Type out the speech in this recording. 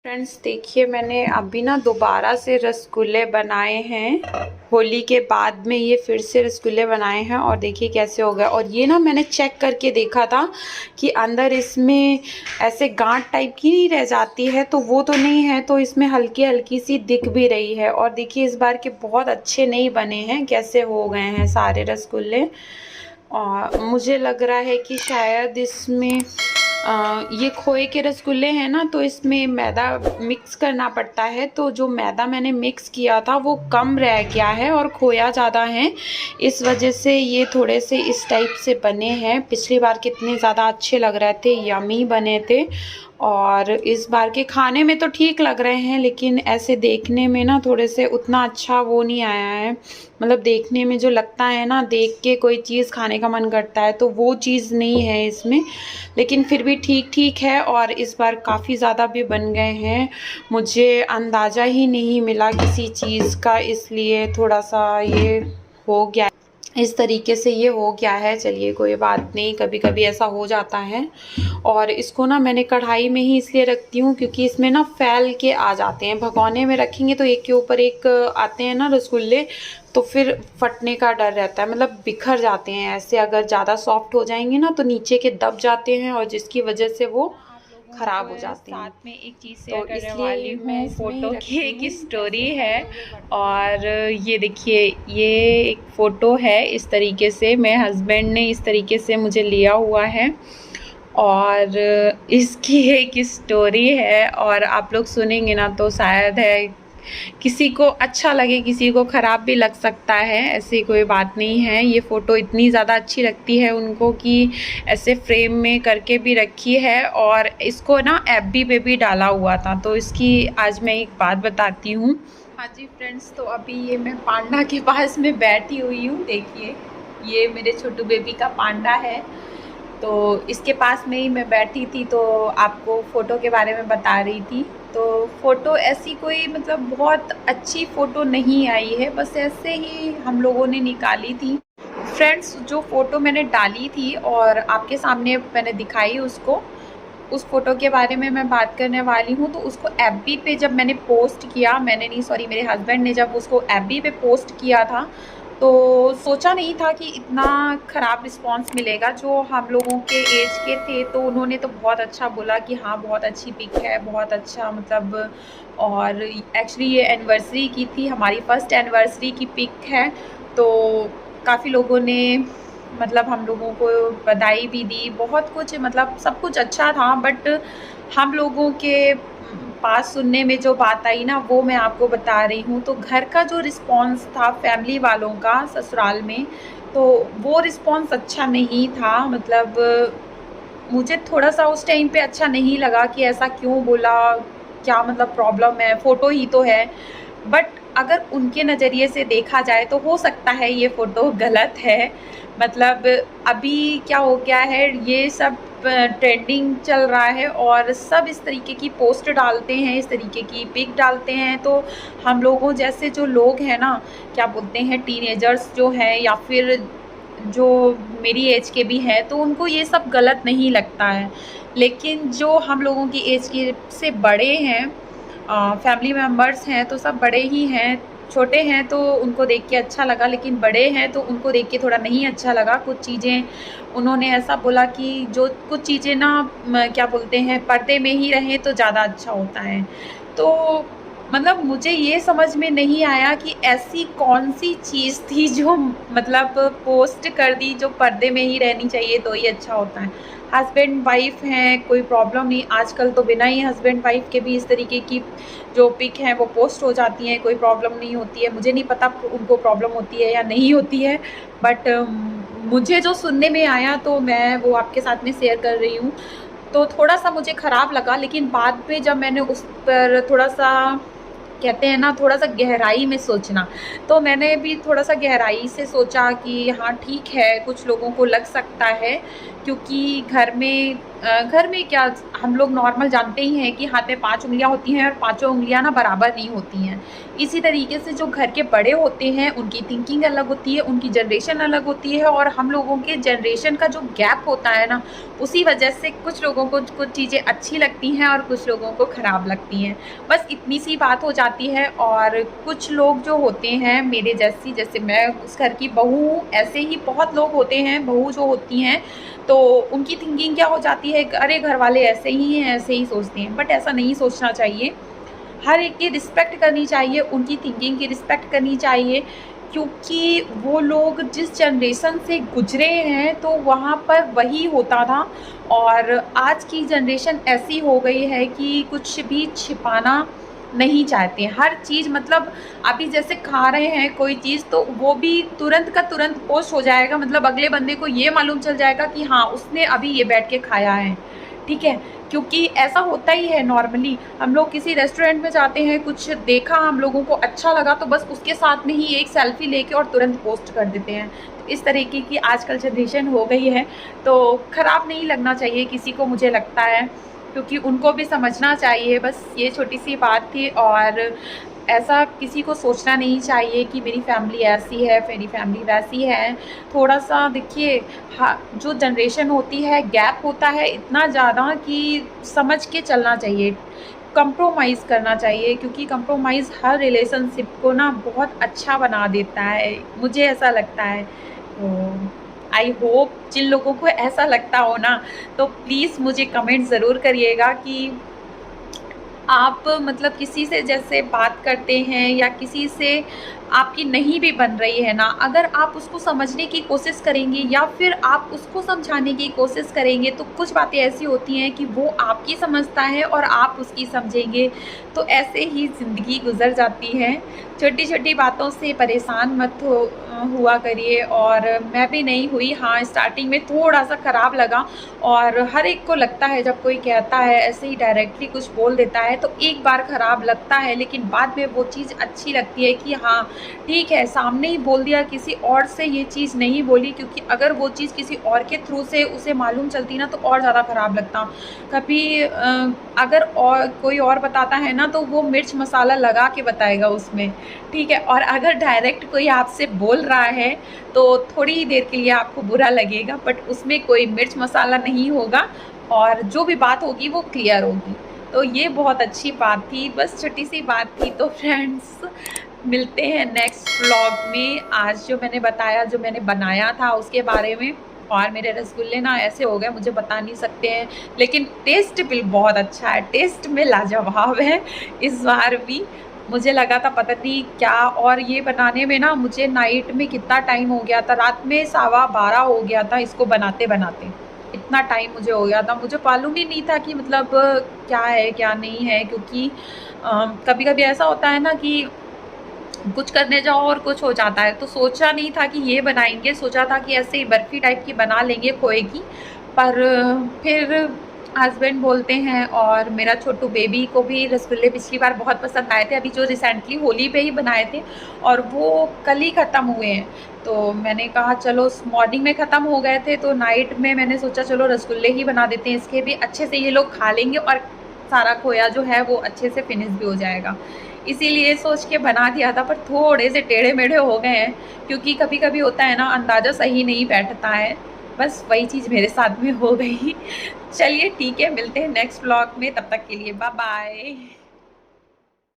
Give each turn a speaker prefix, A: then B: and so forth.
A: Friends देखिए, मैंने अभी ना दोबारा से रसगुल्ले बनाए हैं। होली के बाद में ये फिर से रसगुल्ले बनाए हैं और देखिए कैसे हो गए। और ये ना मैंने चेक करके देखा था कि अंदर इसमें ऐसे गांठ टाइप की नहीं रह जाती है, तो वो तो नहीं है, तो इसमें हल्की हल्की सी दिख भी रही है। और देखिए इस बार के बहुत अच्छे नहीं बने हैं, कैसे हो गए हैं सारे रसगुल्ले। और मुझे लग रहा है कि शायद इसमें ये खोए के रसगुल्ले हैं ना, तो इसमें मैदा मिक्स करना पड़ता है। तो जो मैदा मैंने मिक्स किया था वो कम रह गया है और खोया ज़्यादा है, इस वजह से ये थोड़े से इस टाइप से बने हैं। पिछली बार कितने ज़्यादा अच्छे लग रहे थे, यमी बने थे। और इस बार के खाने में तो ठीक लग रहे हैं, लेकिन ऐसे देखने में ना थोड़े से उतना अच्छा वो नहीं आया है। मतलब देखने में जो लगता है ना, देख के कोई चीज़ खाने का मन करता है, तो वो चीज़ नहीं है इसमें। लेकिन फिर भी ठीक ठीक है। और इस बार काफ़ी ज़्यादा भी बन गए हैं, मुझे अंदाज़ा ही नहीं मिला किसी चीज़ का, इसलिए थोड़ा सा ये हो गया, इस तरीके से ये हो गया है। चलिए कोई बात नहीं, कभी कभी ऐसा हो जाता है। और इसको ना मैंने कढ़ाई में ही इसलिए रखती हूँ क्योंकि इसमें ना फैल के आ जाते हैं। भगोने में रखेंगे तो एक के ऊपर एक आते हैं ना रसगुल्ले, तो फिर फटने का डर रहता है, मतलब बिखर जाते हैं ऐसे। अगर ज़्यादा सॉफ्ट हो जाएंगे ना तो नीचे के दब जाते हैं और जिसकी वजह से वो खराब हो जाते हैं।
B: साथ में एक चीज़
A: तो
B: शेयर करने
A: इसलिए
B: वाली
A: मैं
B: हूँ,
A: इसमें ही
B: फ़ोटो की
A: रखती
B: एक
A: हूँ।
B: स्टोरी है। और ये देखिए, ये एक फ़ोटो है। इस तरीके से मेरे हस्बैंड ने इस तरीके से मुझे लिया हुआ है और इसकी एक स्टोरी है। और आप लोग सुनेंगे ना तो शायद है किसी को अच्छा लगे, किसी को ख़राब भी लग सकता है, ऐसी कोई बात नहीं है। ये फ़ोटो इतनी ज़्यादा अच्छी लगती है उनको कि ऐसे फ्रेम में करके भी रखी है और इसको ना एफबी पे भी डाला हुआ था। तो इसकी आज मैं एक बात बताती हूँ। हाँ जी फ्रेंड्स, तो अभी ये मैं पांडा के पास में बैठी हुई हूँ। देखिए, ये मेरे छोटू बेबी का पांडा है, तो इसके पास में ही मैं बैठी थी, तो आपको फ़ोटो के बारे में बता रही थी। तो फ़ोटो ऐसी कोई मतलब बहुत अच्छी फ़ोटो नहीं आई है, बस ऐसे ही हम लोगों ने निकाली थी। फ्रेंड्स, जो फ़ोटो मैंने डाली थी और आपके सामने मैंने दिखाई उसको, उस फ़ोटो के बारे में मैं बात करने वाली हूँ। तो उसको एफबी पे जब मैंने पोस्ट किया, मैंने नहीं सॉरी मेरे हस्बैंड ने जब उसको एफबी पे पोस्ट किया था, तो सोचा नहीं था कि इतना ख़राब रिस्पांस मिलेगा। जो हम लोगों के एज के थे तो उन्होंने तो बहुत अच्छा बोला कि हाँ बहुत अच्छी पिक है, बहुत अच्छा मतलब। और एक्चुअली ये एनिवर्सरी की थी, हमारी फर्स्ट एनिवर्सरी की पिक है। तो काफ़ी लोगों ने मतलब हम लोगों को बधाई भी दी, बहुत कुछ मतलब सब कुछ अच्छा था। बट हम लोगों के पास सुनने में जो बात आई ना, वो मैं आपको बता रही हूँ। तो घर का जो रिस्पॉन्स था फैमिली वालों का ससुराल में, तो वो रिस्पॉन्स अच्छा नहीं था। मतलब मुझे थोड़ा सा उस टाइम पे अच्छा नहीं लगा कि ऐसा क्यों बोला, क्या मतलब प्रॉब्लम है, फ़ोटो ही तो है। बट अगर उनके नज़रिए से देखा जाए तो हो सकता है ये फ़ोटो गलत है। मतलब अभी क्या हो गया है, ये सब ट्रेंडिंग चल रहा है और सब इस तरीके की पोस्ट डालते हैं, इस तरीके की पिक डालते हैं। तो हम लोगों जैसे जो लोग हैं ना, क्या बोलते हैं, टीनेजर्स जो हैं या फिर जो मेरी एज के भी हैं, तो उनको ये सब गलत नहीं लगता है। लेकिन जो हम लोगों की एज के से बड़े हैं, फैमिली मेम्बर्स हैं, तो सब बड़े ही हैं। छोटे हैं तो उनको देख के अच्छा लगा, लेकिन बड़े हैं तो उनको देख के थोड़ा नहीं अच्छा लगा। कुछ चीज़ें उन्होंने ऐसा बोला कि जो कुछ चीज़ें ना क्या बोलते हैं, पर्दे में ही रहें तो ज़्यादा अच्छा होता है। तो मतलब मुझे ये समझ में नहीं आया कि ऐसी कौन सी चीज़ थी जो मतलब पोस्ट कर दी, जो पर्दे में ही रहनी चाहिए तो ही अच्छा होता है। हस्बैंड वाइफ हैं, कोई प्रॉब्लम नहीं। आजकल तो बिना ही हस्बैंड वाइफ के भी इस तरीके की जो पिक हैं वो पोस्ट हो जाती हैं, कोई प्रॉब्लम नहीं होती है। मुझे नहीं पता उनको प्रॉब्लम होती है या नहीं होती है, बट मुझे जो सुनने में आया तो मैं वो आपके साथ में शेयर कर रही हूँ। तो थोड़ा सा मुझे ख़राब लगा, लेकिन बाद में जब मैंने उस पर थोड़ा सा, कहते हैं ना, थोड़ा सा गहराई में सोचना, तो मैंने भी थोड़ा सा गहराई से सोचा कि हाँ ठीक है, कुछ लोगों को लग सकता है क्योंकि घर में क्या, हम लोग नॉर्मल जानते ही हैं कि हाथ में 5 उँगलियाँ होती हैं और पाँचों उँगलियाँ ना बराबर नहीं होती हैं। इसी तरीके से जो घर के बड़े होते हैं उनकी थिंकिंग अलग होती है, उनकी जनरेशन अलग होती है, और हम लोगों के जनरेशन का जो गैप होता है ना, उसी वजह से कुछ लोगों को कुछ चीज़ें अच्छी लगती हैं और कुछ लोगों को ख़राब लगती हैं। बस इतनी सी बात हो जाती है। और कुछ लोग जो होते हैं मेरे जैसी, जैसे मैं उस घर की बहू, ऐसे ही बहुत लोग होते हैं बहू जो होती हैं, तो उनकी थिंकिंग क्या हो जाती है, अरे घर वाले ऐसे ही हैं, ऐसे ही सोचते हैं। बट ऐसा नहीं सोचना चाहिए। हर एक की रिस्पेक्ट करनी चाहिए, उनकी थिंकिंग की रिस्पेक्ट करनी चाहिए, क्योंकि वो लोग जिस जनरेशन से गुजरे हैं तो वहाँ पर वही होता था। और आज की जनरेशन ऐसी हो गई है कि कुछ भी छिपाना नहीं चाहते। हर चीज़ मतलब अभी जैसे खा रहे हैं कोई चीज़, तो वो भी तुरंत का तुरंत पोस्ट हो जाएगा, मतलब अगले बंदे को ये मालूम चल जाएगा कि हाँ उसने अभी ये बैठ के खाया है, ठीक है। क्योंकि ऐसा होता ही है नॉर्मली, हम लोग किसी रेस्टोरेंट में जाते हैं, कुछ देखा हम लोगों को अच्छा लगा तो बस उसके साथ में ही एक सेल्फी लेके और तुरंत पोस्ट कर देते हैं। तो इस तरीके की आजकल जनरेशन हो गई है, तो ख़राब नहीं लगना चाहिए किसी को, मुझे लगता है, क्योंकि उनको भी समझना चाहिए। बस ये छोटी सी बात थी। और ऐसा किसी को सोचना नहीं चाहिए कि मेरी फैमिली ऐसी है, मेरी फैमिली वैसी है। थोड़ा-सा देखिए, हाँ, जो जनरेशन होती है, गैप होता है इतना ज़्यादा कि समझ के चलना चाहिए, कंप्रोमाइज़ करना चाहिए, क्योंकि कंप्रोमाइज़ हर रिलेशनशिप को ना बहुत अच्छा बना देता है, मुझे ऐसा लगता है। तो आई होप जिन लोगों को ऐसा लगता हो ना, तो प्लीज़ मुझे कमेंट ज़रूर करिएगा कि आप मतलब किसी से जैसे बात करते हैं या किसी से आपकी नहीं भी बन रही है ना, अगर आप उसको समझने की कोशिश करेंगे या फिर आप उसको समझाने की कोशिश करेंगे, तो कुछ बातें ऐसी होती हैं कि वो आपकी समझता है और आप उसकी समझेंगे, तो ऐसे ही ज़िंदगी गुजर जाती है। छोटी छोटी बातों से परेशान मत हुआ करिए। और मैं भी नहीं हुई। हाँ, स्टार्टिंग में थोड़ा सा ख़राब लगा, और हर एक को लगता है जब कोई कहता है ऐसे ही डायरेक्टली कुछ बोल देता है तो एक बार ख़राब लगता है, लेकिन बाद में वो चीज़ अच्छी लगती है कि हाँ ठीक है, सामने ही बोल दिया, किसी और से ये चीज़ नहीं बोली, क्योंकि अगर वो चीज़ किसी और के थ्रू से उसे मालूम चलती ना तो और ज़्यादा ख़राब लगता। कभी अगर और कोई और बताता है ना तो वो मिर्च मसाला लगा के बताएगा उसमें, ठीक है। और अगर डायरेक्ट कोई आपसे बोल रहा है तो थोड़ी ही देर के लिए आपको बुरा लगेगा, बट उसमें कोई मिर्च मसाला नहीं होगा और जो भी बात होगी वो क्लियर होगी। तो ये बहुत अच्छी बात थी, बस छोटी सी बात थी। तो फ्रेंड्स, मिलते हैं नेक्स्ट व्लॉग में। आज जो मैंने बताया, जो मैंने बनाया था उसके बारे में, और मेरे रसगुल्ले ना ऐसे हो गए, मुझे बता नहीं सकते हैं, लेकिन टेस्ट भी बहुत अच्छा है, टेस्ट में लाजवाब है इस बार भी। मुझे लगा था पता नहीं क्या, और ये बनाने में ना मुझे नाइट में कितना टाइम हो गया था, रात में 12:15 हो गया था इसको बनाते बनाते, इतना टाइम मुझे हो गया था। मुझे मालूम ही नहीं था कि मतलब क्या है क्या नहीं है, क्योंकि कभी कभी ऐसा होता है ना कि कुछ करने जाओ और कुछ हो जाता है। तो सोचा नहीं था कि ये बनाएंगे, सोचा था कि ऐसे ही बर्फ़ी टाइप की बना लेंगे खोए की, पर फिर हस्बैंड बोलते हैं, और मेरा छोटू बेबी को भी रसगुल्ले पिछली बार बहुत पसंद आए थे, अभी जो रिसेंटली होली पे ही बनाए थे, और वो कल ही ख़त्म हुए हैं। तो मैंने कहा चलो, मॉर्निंग में ख़त्म हो गए थे तो नाइट में मैंने सोचा चलो रसगुल्ले ही बना देते हैं, इसके भी अच्छे से ये लोग खा लेंगे और सारा खोया जो है वो अच्छे से फिनिश भी हो जाएगा। इसीलिए सोच के बना दिया था, पर थोड़े से टेढ़े मेढ़े हो गए हैं, क्योंकि कभी कभी होता है ना, अंदाज़ा सही नहीं बैठता है। बस वही चीज़ मेरे साथ में हो गई। चलिए ठीक है, मिलते हैं नेक्स्ट व्लॉग में, तब तक के लिए बाय बाय।